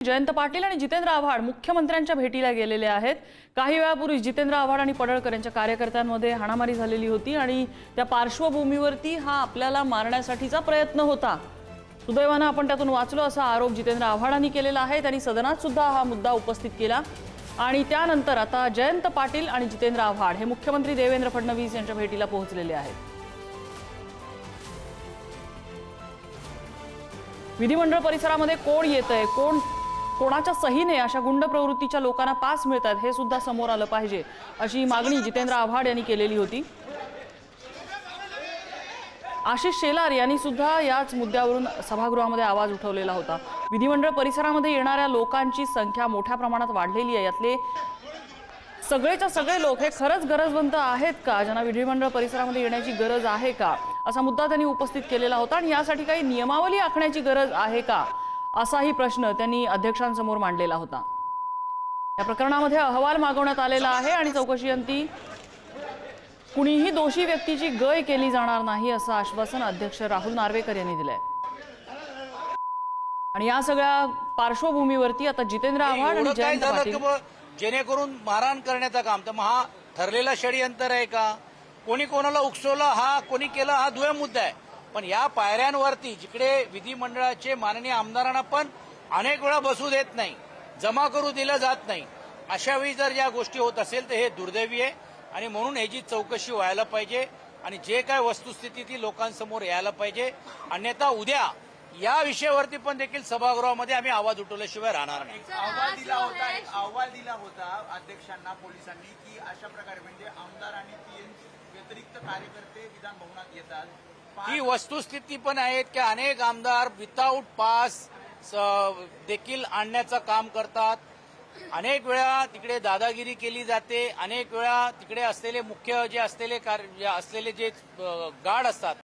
जयंत पाटील आणि जितेंद्र आव्हाड मुख्यमंत्र्यांच्या भेटीला गेलेले आहेत। काही वेळापूर्वी जितेंद्र आव्हाड आणि पडळकर यांच्या कार्यकर्त्यांमध्ये हाणामारी झालेली होती आणि त्या पार्श्वभूमीवरती हा आपल्याला मारण्यासाठीचा प्रयत्न होता। सुदैवाने आपण त्यातून वाचलो असा आरोप जितेंद्र आव्हाडांनी केलेला आहे। त्यांनी सदनात सुद्धा हा मुद्दा उपस्थित केला आणि त्यानंतर आता जयंत पाटील आणि जितेंद्र आव्हाड हे मुख्यमंत्री देवेंद्र फडणवीस यांच्या भेटीला पोहोचलेले आहेत। विधिमंडळ परिसरामध्ये कोण येतंय, कोणाच्या सहीने अशा गुंड प्रवृत्तीच्या लोकांना पास मिळतात हे सुद्धा समोर आलं पाहिजे अशी मागणी जितेंद्र आव्हाड यांनी केलेली होती। आशिष शेलार यांनी सुद्धा याच मुद्द्यावरून सभागृहामध्ये आवाज उठवलेला होता। विधिमंडळ परिसरामध्ये येणाऱ्या लोकांची संख्या मोठ्या प्रमाणात वाढलेली आहे। यातले सगळेच्या सगळे लोक हे खरंच गरजवंत आहेत का, ज्यांना विधिमंडळ परिसरामध्ये येण्याची गरज आहे का, असा मुद्दा त्यांनी उपस्थित केलेला होता आणि यासाठी काही नियमावली आखण्याची गरज आहे का, असाही प्रश्न त्यांनी अध्यक्षांसमोर मांडलेला होता। या प्रकरणामध्ये अहवाल मागवण्यात आलेला आहे आणि चौकशीअंती कुणीही दोषी व्यक्तीची गय केली जाणार नाही असं आश्वासन अध्यक्ष राहुल नार्वेकर यांनी दिलंय। आणि या सगळ्या पार्श्वभूमीवरती आता जितेंद्र आव्हाड आणि जयंत पाटील जेणेकरून मारहाण करण्याचं काम, तर हा ठरलेला षडयंत्र आहे का, कोणी कोणाला उकसवलं, हा कोणी केलं, हा दुय्यम मुद्दा आहे। पण या पायऱ्यांवरती जिकडे विधिमंडळाचे माननीय आमदारांना पण अनेक वेळा बसू देत नाही, जमा करू दिलं जात नाही, अशा वेळी जर या गोष्टी होत असेल तर हे दुर्दैवी आहे आणि म्हणून ह्याची चौकशी व्हायला पाहिजे आणि जे काय वस्तुस्थिती ती लोकांसमोर यायला पाहिजे। अन्यथा उद्या या विषयावरती पण देखील सभागृहामध्ये आम्ही आवाज उठवल्याशिवाय राहणार नाही। अहवाल दिला होता अध्यक्षांना पोलिसांनी की अशा प्रकारे म्हणजे आमदार आणि पीएम व्यतिरिक्त कार्यकर्ते विधान भवनात येतात। ही वस्तुस्थिती पण आहे की अनेक आमदार विथआउट पास देखील आणण्याचं काम करतात। अनेक वेळा तिकडे दादागिरी केली जाते, अनेक वेळा तिकडे असलेले मुख्य जे असलेले जे गार्ड असतात